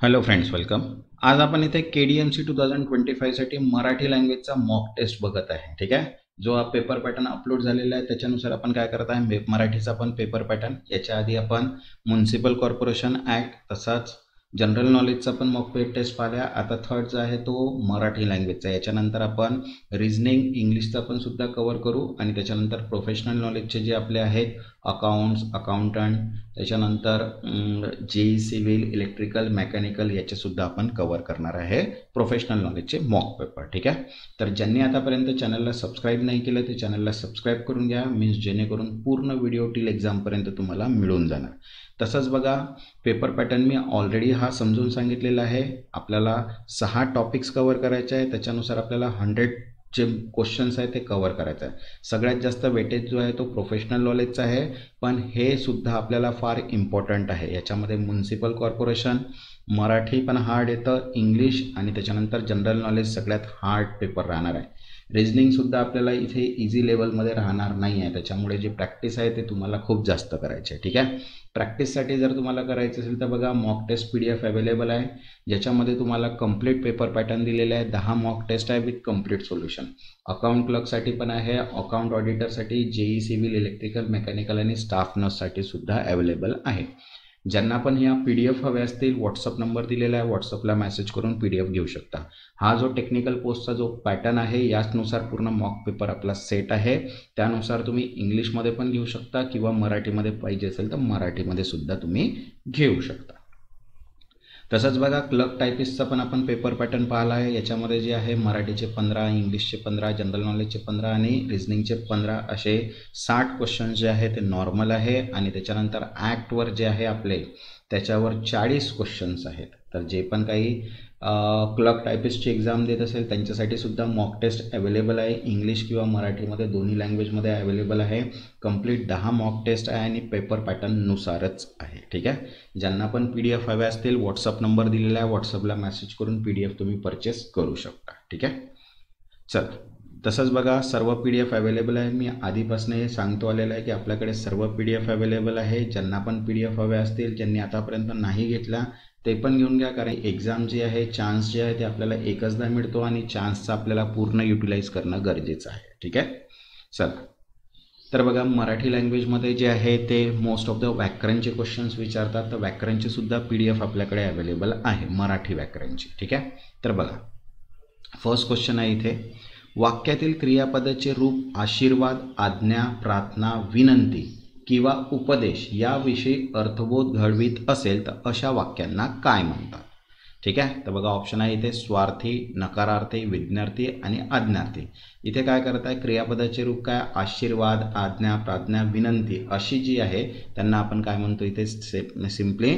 Hello friends, welcome. आज आपण इथे KDMC 2025 साठी मराठी लँग्वेजचा मॉक टेस्ट बघत आहे. ठीक आहे. जो हा पेपर पॅटर्न अपलोड झालेला आहे त्याच्यानुसार आपण काय करत आहे, मराठीचा पण पेपर पॅटर्न. याच्या आधी आपण म्युनिसिपल कॉर्पोरेशन ॲक्ट तसाच जनरल नॉलेजचा पण मॉक टेस्ट पाहिला. आता थर्ड जो आहे तो मराठी लँग्वेजचा. याच्यानंतर आपण रिझनिंग इंग्लिशचा पण सुद्धा कव्हर करू आणि त्याच्यानंतर प्रोफेशनल नॉलेजचे जे आपले आहेत अकाउंट्स, अकाउंटंट, त्याच्यानंतर JEE सिव्हिल, इलेक्ट्रिकल, मेकॅनिकल याचे सुद्धा आपण कव्हर करणार आहे प्रोफेशनल नॉलेजचे मॉक पेपर. ठीक आहे. तर ज्यांनी आतापर्यंत चॅनलला सबस्क्राईब नाही केलं ते चॅनलला सबस्क्राईब करून घ्या, मीन्स जेणेकरून पूर्ण व्हिडिओ टिल एक्झामपर्यंत तुम्हाला मिळून जाणार. तसंच बघा, पेपर पॅटर्न मी ऑलरेडी हा समजून सांगितलेला आहे. आपल्याला 6 टॉपिक्स कव्हर करायचे आहे. त्याच्यानुसार आपल्याला 100 जे क्वेश्चन्स आहे ते कव्हर करायचं आहे. सगळ्यात जास्त वेटेज जो आहे तो प्रोफेशनल नॉलेजचा आहे, पण हे सुद्धा आपल्याला फार इम्पॉर्टंट आहे. याच्यामध्ये म्युनिसिपल कॉर्पोरेशन, मराठी पण हार्ड येतं, इंग्लिश आणि त्याच्यानंतर जनरल नॉलेज सगळ्यात हार्ड पेपर राहणार आहे. रिझनिंगसुद्धा आपल्याला इथे इझी लेवलमध्ये राहणार नाही आहे. त्याच्यामुळे जी प्रॅक्टिस आहे ते तुम्हाला खूप जास्त करायची आहे. ठीक आहे. प्रॅक्टिससाठी जर तुम्हाला करायचं असेल तर बघा, मॉक टेस्ट PDF अवेलेबल आहे, ज्याच्यामध्ये तुम्हाला कंप्लीट पेपर पॅटर्न दिलेले आहे. 10 मॉक टेस्ट आहे विथ कंप्लीट सोल्युशन. अकाउंट क्लर्कसाठी पण आहे, अकाउंट ऑडिटरसाठी, JEE सिव्हिल, इलेक्ट्रिकल, मेकॅनिकल आणि स्टाफ नर्ससाठी सुद्धा अवेलेबल आहे. ज्यांना पण ह्या PDF हवे असतील, व्हॉट्सअप नंबर दिलेला आहे, व्हॉट्सअपला मेसेज करून PDF घेऊ शकता. हा जो टेक्निकल पोस्टचा जो पॅटर्न आहे याचनुसार पूर्ण मॉक पेपर आपला सेट आहे. त्यानुसार तुम्ही इंग्लिशमध्ये पण घेऊ शकता किंवा मराठीमध्ये पाहिजे असेल तर मराठीमध्ये सुद्धा तुम्ही घेऊ शकता. तसंच बघा, क्लर्क टायपिस्टचा पण आपण पेपर पॅटर्न पाहिला आहे. याच्यामध्ये जे आहे मराठीचे 15, इंग्लिशचे 15, जनरल नॉलेजचे 15 आणि रिझनिंगचे 15 असे 60 क्वेश्चन जे आहे ते नॉर्मल आहे. आणि त्याच्यानंतर ॲक्टवर जे आहे आपले त्याच्यावर 40 क्वेश्चन्स आहेत. तर जे पण काही क्लर्क टायपिस्टची एक्झाम देत असेल त्यांच्यासाठी सुद्धा मॉक टेस्ट अवेलेबल आहे. इंग्लिश किंवा मराठीमध्ये दोन्ही लँग्वेजमध्ये अवेलेबल आहे. कंप्लीट 10 मॉक टेस्ट आहे आणि पेपर पॅटर्ननुसारच आहे. ठीक आहे. ज्यांना पण PDF हवे असतील, व्हॉट्सअप नंबर दिलेला आहे, व्हॉट्सअपला मेसेज करून PDF तुम्ही परचेस करू शकता. ठीक आहे. चल, तसंच बघा, सर्व PDF अवेलेबल आहे. मी आधीपासून हे सांगतो आलेलं आहे की आपल्याकडे सर्व PDF अवेलेबल आहे. ज्यांना पण PDF हवे असतील, ज्यांनी आतापर्यंत नाही घेतला ते पण घेऊन घ्या, कारण एक्झाम जी आहे, चान्स जे आहे ते आपल्याला एकचदा मिळतो आणि चान्सचा आपल्याला पूर्ण युटिलाइज करणं गरजेचं आहे. ठीक आहे. चला, तर बघा, मराठी लँग्वेजमध्ये जे आहे ते मोस्ट ऑफ द व्याकरणचे क्वेश्चन्स विचारतात. तर व्याकरणचे सुद्धा PDF आपल्याकडे अवेलेबल आहे, मराठी व्याकरणची. ठीक आहे. तर बघा, फर्स्ट क्वेश्चन आहे इथे, वाक्यातील क्रियापदाचे रूप आशीर्वाद, आज्ञा, प्रार्थना, विनंती किंवा उपदेश याविषयी अर्थबोध घडवीत असेल तर अशा वाक्यांना काय म्हणतात? ठीक आहे. तर बघा, ऑप्शन आहे इथे स्वार्थी, नकारार्थी, विज्ञार्थी आणि आज्ञार्थी. इथे काय करत आहे, क्रियापदाचे रूप काय, आशीर्वाद, आज्ञा, प्रार्थना, विनंती अशी जी आहे त्यांना आपण काय म्हणतो इथे, सिम्पली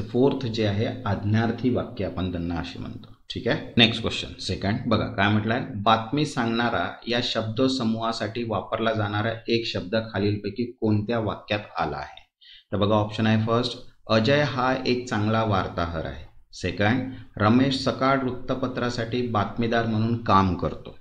फोर्थ जे आहे आज्ञार्थी वाक्य आपण त्यांना असे म्हणतो. ठीक आहे. नेक्स्ट क्वेश्चन सेकंड बघा, काय म्हटलंय, बातमी सांगणारा या शब्दसमूहासाठी वापरला जाणारा एक शब्द खालीलपैकी कोणत्या वाक्यात आला आहे? तर बघा, ऑप्शन आहे फर्स्ट, अजय हा एक चांगला वार्ताहर आहे. सेकंड, रमेश सकाळ वृत्तपत्रासाठी बातमीदार म्हणून काम करतो.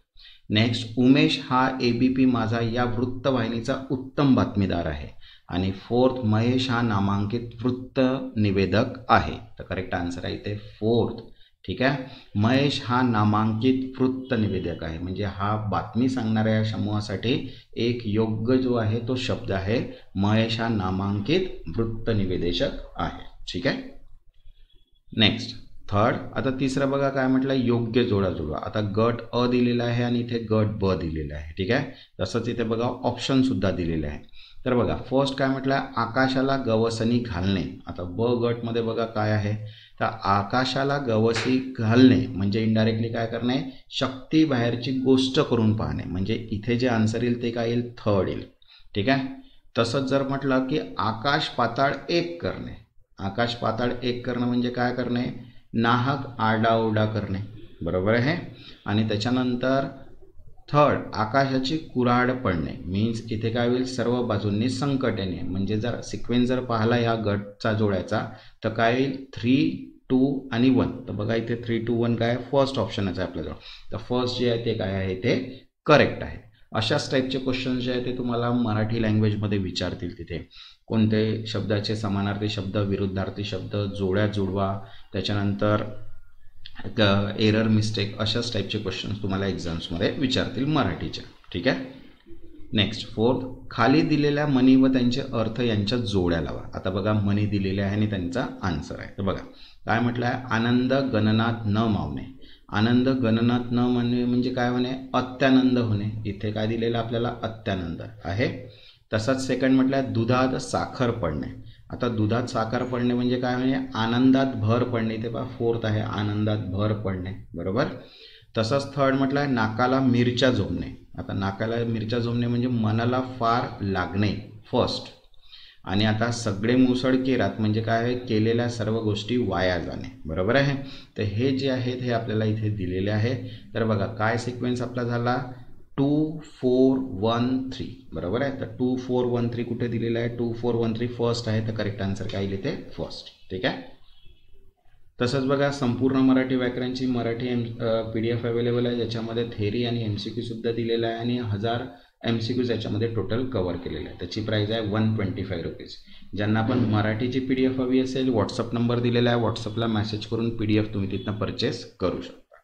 नेक्स्ट, उमेश हा ABP माझा या वृत्तवाहिनीचा उत्तम बातमीदार आहे. आणि फोर्थ, महेश हा नामांकित वृत्त निवेदक आहे. तर करेक्ट आन्सर आहे इथे फोर्थ. ठीक आहे. महेश हा नामांकित वृत्त निवेदक आहे, म्हणजे हा बातमी सांगणाऱ्या या समूहासाठी एक योग्य जो आहे तो शब्द आहे. महेश हा नामांकित वृत्त निवेदक आहे. ठीक आहे. नेक्स्ट थर्ड, आता तिसरं बघा, काय म्हटलं, योग्य जोडा जुळवा. आता गट अ दिलेला आहे आणि इथे गट ब दिलेला आहे. ठीक आहे. तसंच इथे बघा ऑप्शन सुद्धा दिलेले आहे. तर बघा, फर्स्ट काय म्हटलं, आकाशाला गवसणी घालणे. आता ब गटमध्ये बघा काय आहे, तर आकाशाला गवसी घालणे म्हणजे इनडायरेक्टली काय करणे, शक्ती बाहेरची गोष्ट करून पाहणे. म्हणजे इथे जे आन्सर येईल ते काय येईल, थर्ड येईल. ठीक आहे. तसंच जर म्हटलं की आकाश पाताळ एक करणे, आकाश पाताळ एक करणं म्हणजे काय करणे, नाहक आरडाओरडा करणे. बरोबर आहे. आणि त्याच्यानंतर थर्ड, आकाशाची कुऱ्हाड पडणे, मीन्स इथे काय होईल, सर्व बाजूंनी संकट येणे. म्हणजे जर सिक्वेन्स जर पाहिला या गटचा जोडायचा तर काय येईल, 3, 2 आणि 1. तर बघा इथे 3, 2, 1 काय, फर्स्ट ऑप्शनच आहे आपल्याजवळ. तर फर्स्ट जे आहे ते काय आहे, ते करेक्ट आहे. अशाच टाईपचे क्वेश्चन जे आहे ते तुम्हाला मराठी लँग्वेजमध्ये विचारतील. तिथे कोणते शब्दाचे समानार्थी शब्द, विरुद्धार्थी शब्द, जोड्या जुळवा, त्याच्यानंतर एरर, मिस्टेक, अशाच टाईपचे क्वेश्चन्स तुम्हाला एक्झाम्समध्ये विचारतील मराठीच्या. ठीक आहे. नेक्स्ट 4th, खाली दिलेल्या मनी व त्यांचे अर्थ यांच्या जोड्या लावा. आता बघा मनी दिलेले आहे आणि त्यांचा आन्सर आहे. तर बघा काय म्हटलं आहे, आनंद गणनात न मावणे. आनंद गणनात न मावणे म्हणजे काय होणे, अत्यानंद होणे. इथे काय दिलेलं आपल्याला, अत्यानंद आहे. तसाच सेकंड म्हटलं आहे, दुधात साखर पडणे. आता दुधात साखर पडणे म्हणजे काय म्हणजे आनंदात भर पडणे. इथे पहा 4th आहे, आनंदात भर पडणे. बरोबर. तसंच थर्ड म्हटलं आहे, नाकाला मिरच्या झोंबणे. आता नाकाला मिरच्या झोंबणे म्हणजे मनाला फार लागणे फर्स्ट. आणि आता सगळे मुसळ केरात म्हणजे काय आहे, केलेल्या सर्व गोष्टी वाया जाणे. बरोबर आहे. तर हे जे आहेत हे आपल्याला इथे दिलेले आहे. तर बघा काय सिक्वेन्स आपला झाला, 2 4 1 3. बरोबर आहे. तर 2 4 1 3 कुठे दिलेलं आहे, 2 4 1 3 फर्स्ट आहे. तर करेक्ट आन्सर काय येईल इथे, फर्स्ट. ठीक आहे. तसंच बघा संपूर्ण मराठी व्याकरणची मराठी PDF अवेलेबल आहे, ज्याच्यामध्ये थेरी आणि MCQ सुद्धा दिलेला आहे आणि 1000 MCQs याच्यामध्ये टोटल कव्हर केलेलं आहे. त्याची प्राईज आहे 125 रुपीज. ज्यांना पण मराठीची PDF हवी असेल, व्हॉट्सअप नंबर दिलेला आहे, व्हॉट्सअपला मेसेज करून PDF तुम्ही तिथनं परचेस करू शकता.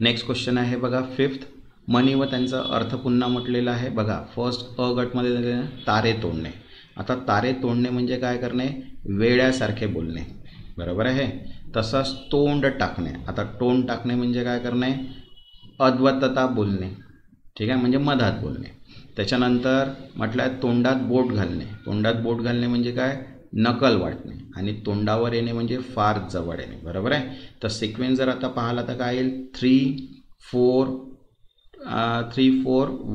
नेक्स्ट क्वेश्चन आहे बघा 5th, मनी व त्यांचा अर्थ पुन्हा म्हटलेला आहे. बघा फर्स्ट अ गटमध्ये दिलेलं आहे, तारे तोडणे. आता तारे तोडणे म्हणजे काय करणे, वेड्यासारखे बोलणे. बरोबर आहे. तसंच तोंड टाकणे. आता तोंड टाकणे म्हणजे काय करणे, अद्वैतता बोलणे. ठीक आहे, म्हणजे मधात बोलणे. त्याच्यानंतर म्हटलं आहे तोंडात बोट घालणे. तोंडात बोट घालणे म्हणजे काय, नकल वाटणे. आणि तोंडावर येणे म्हणजे फार जवळ येणे. बरोबर आहे. तर सिक्वेन्स जर आता पाहिला तर काय येईल, 3 4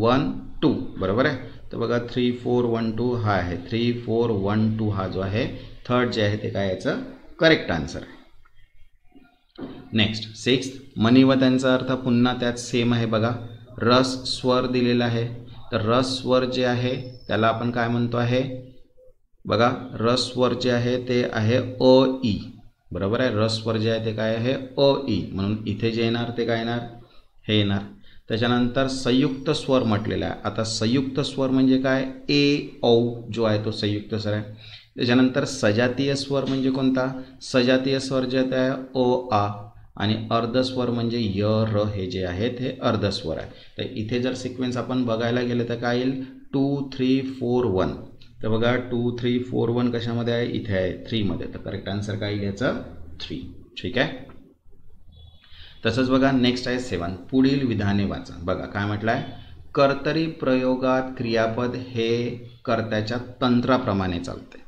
1 2. बरोबर आहे. तर बघा 3 4 1 2 हा आहे, 3 4 1 2 हा जो आहे थर्ड जे आहे ते काय याचं करेक्ट आन्सर आहे. नेक्स्ट 6th, मनी व त्यांचा अर्थ पुन्हा त्यात सेम आहे. बघा रस स्वर दिलेला आहे. तर रस स्वर जे आहे त्याला आपण काय म्हणतो आहे, बघा रस स्वर जे आहे ते आहे अ ई. बरोबर आहे. रस स्वर जे आहे ते काय आहे, अ ई. म्हणून इथे जे येणार ते काय येणार, हे येणार. त्याच्यानंतर संयुक्त स्वर म्हटलेला आहे. आता संयुक्त स्वर म्हणजे काय, ए औ जो आहे तो संयुक्त स्वर आहे. त्याच्यानंतर सजातीय स्वर म्हणजे कोणता, सजातीय स्वर जे आहे अ आ. आणि अर्धस्वर म्हणजे य र, हे जे आहेत हे अर्धस्वर आहे. तर इथे जर सिक्वेन्स आपण बघायला गेलं तर काय येईल, 2 3 4 1. तर बघा 2 3 4 1 कशामध्ये आहे, इथे आहे 3 मध्ये. तर करेक्ट आन्सर काय येईल याचं, 3. ठीक आहे. तसंच बघा नेक्स्ट आहे 7, पुढील विधाने वाचा. बघा काय म्हटलं आहे, कर्तरी प्रयोगात क्रियापद हे कर्त्याच्या तंत्राप्रमाणे चालते.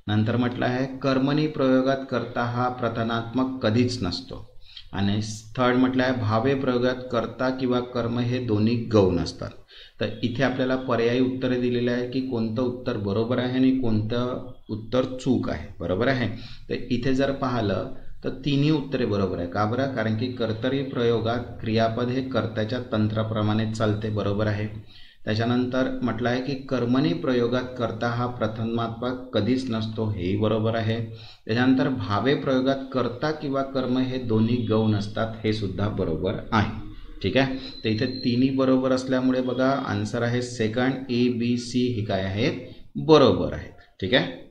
नंतर म्हटलं आहे कर्मणी प्रयोगात कर्ता हा प्रथनात्मक कधीच नसतो. आणि थर्ड म्हटलं आहे भावे प्रयोगात कर्ता किंवा कर्म हे दोन्ही गौण असतात. तर इथे आपल्याला पर्यायी उत्तरे दिलेले आहे की कोणतं उत्तर बरोबर आहे आणि कोणतं उत्तर चूक आहे. बरोबर आहे. तर इथे जर पाहिलं तर तिन्ही उत्तरे बरोबर आहे. का बरं, कारण की कर्तरी प्रयोगात क्रियापद हे कर्त्याच्या तंत्राप्रमाणे चालते. बरोबर आहे. त्याच्यानंतर म्हटलं आहे की कर्मणी प्रयोगात कर्ता हा प्रथमात्मक कधीच नसतो, हेही बरोबर आहे. त्याच्यानंतर भावे प्रयोगात कर्ता किंवा कर्म हे दोन्ही गौण असतात, हे सुद्धा बरोबर आहे. ठीक आहे. तर इथे तिन्ही बरोबर असल्यामुळे बघा आन्सर आहे सेकंड, ABC हे काय आहे, बरोबर आहे. ठीक आहे.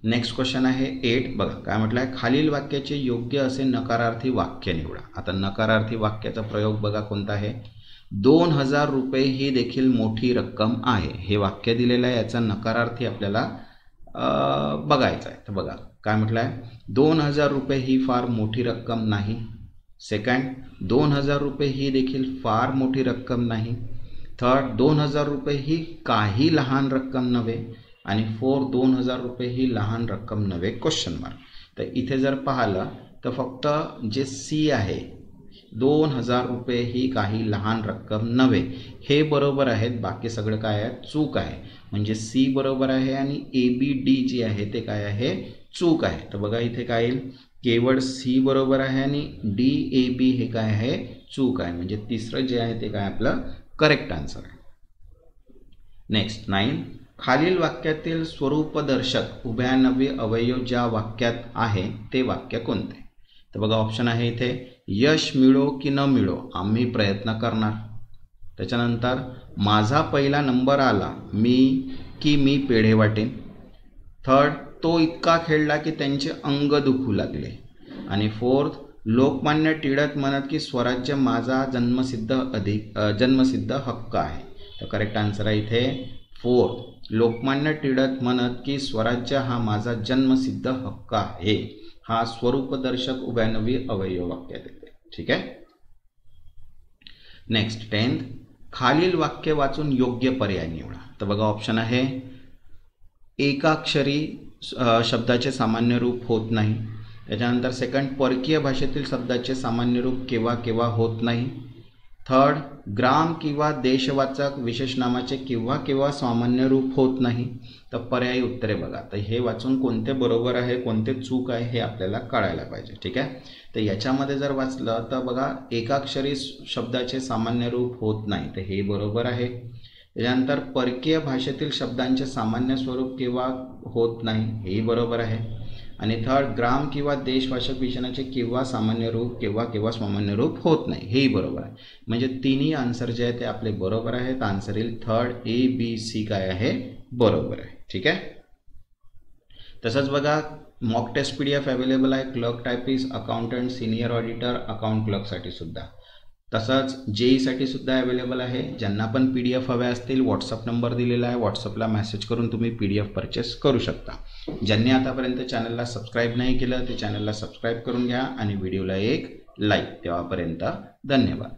नेक्स्ट क्वेश्चन आहे 8. बघा काय म्हटलं आहे, खालील वाक्याचे योग्य असे नकारार्थी वाक्य निवडा. आता नकारार्थी वाक्याचा प्रयोग बघा कोणता आहे, 2000 रुपये ही देखील मोठी रक्कम आहे. हे वाक्य दिलेलं आहे, याचा नकारार्थी आपल्याला बघायचा आहे. तर बघा काय म्हटलं आहे, 2000 रुपये ही फार मोठी रक्कम नाही. सेकंड, 2000 रुपये ही देखील फार मोठी रक्कम नाही. थर्ड, 2000 रुपये ही काही लहान रक्कम नव्हे. आणि फोर्थ, 2000 रुपये ही लहान रक्कम नव्हे क्वेश्चन मार्क. तर इथे जर पाहिलं तर फक्त जे सी आहे, 2000 रुपये ही काही लहान रक्कम नव्हे, हे बरोबर आहेत. बाकी सगळं काय आहे, चूक आहे. म्हणजे सी बरोबर आहे आणि ABD जे आहे ते काय आहे, चूक आहे. तर बघा इथे काय येईल, केवळ सी बरोबर आहे आणि DAB हे काय आहे, चूक आहे. म्हणजे तिसरं जे आहे ते काय आपलं करेक्ट आन्सर आहे. नेक्स्ट 9, खालील वाक्यातील स्वरूपदर्शक उभयनामी अवयव ज्या वाक्यात आहे ते वाक्य कोणते. तर बघा ऑप्शन आहे इथे, यश मिळो की न मिळो आम्ही प्रयत्न करणार. त्याच्यानंतर माझा पहिला नंबर आला मी पेढे वाटेन. थर्ड, तो इतका खेळला की त्यांचे अंग दुखू लागले. आणि फोर्थ, लोकमान्य टिळक म्हणत की स्वराज्य माझा जन्मसिद्ध हक्क आहे. तर करेक्ट आन्सर आहे इथे फोर्थ. लोकमान्य टिळक म्हणत की स्वराज्य हा माझा जन्मसिद्ध हक्क आहे. हा स्वरूपदर्शक उभयनवी अवयव वाक्यात येते. ठीक आहे. नेक्स्ट 10th, खालील वाक्य वाचून योग्य पर्याय निवडा. तर बघा ऑप्शन आहे एकाक्षरी शब्दाचे सामान्य रूप होत नाही. त्याच्यानंतर सेकंड, परकीय भाषेतील शब्दाचे सामान्य रूप केव्हा केव्हा होत नाही. थर्ड, ग्राम किंवा देशवाचक विशेषनामाचे केव्हा केव्हा सामान्य रूप होत नाही. तर पर्यायी उत्तरे बघा. तर हे वाचून कोणते बरोबर आहे कोणते चूक आहे हे आपल्याला कळायला पाहिजे. ठीक आहे. तर याच्यामध्ये जर वाचलं तर बघा एकाक्षरी शब्दाचे सामान्य रूप होत नाही, तर हे बरोबर आहे. त्याच्यानंतर परकीय भाषेतील शब्दांचे सामान्य स्वरूप केव्हा होत नाही, हेही बरोबर आहे. आणि थर्ड, ग्राम किंवा देशवाचक विशेषणाचे केव्हा सामान्य रूप केव्हा केव्हा सामान्य रूप होत नाही, हेही बरोबर आहे. म्हणजे तिन्ही आन्सर जे आहे ते आपले बरोबर आहेत. आन्सर येईल थर्ड, ABC काय आहे बरोबर आहे. ठीक आहे. तसंच बघा मॉक टेस्ट PDF अवेलेबल आहे clerk typist, accountant, senior auditor, account क्लर्कसाठी सुद्धा. तसंच JEE सुद्धा अवेलेबल आहे. ज्यांना पण PDF हवे असतील व्हॉट्सअप नंबर दिलेला आहे, व्हॉट्सअपला मेसेज करून तुम्ही PDF परचेस करू शकता. ज्यांनी आतापर्यंत चॅनलला सबस्क्राईब नाही केलं ते चॅनलला सबस्क्राईब करून घ्या आणि व्हिडिओला एक लाईक. तेव्हापर्यंत धन्यवाद.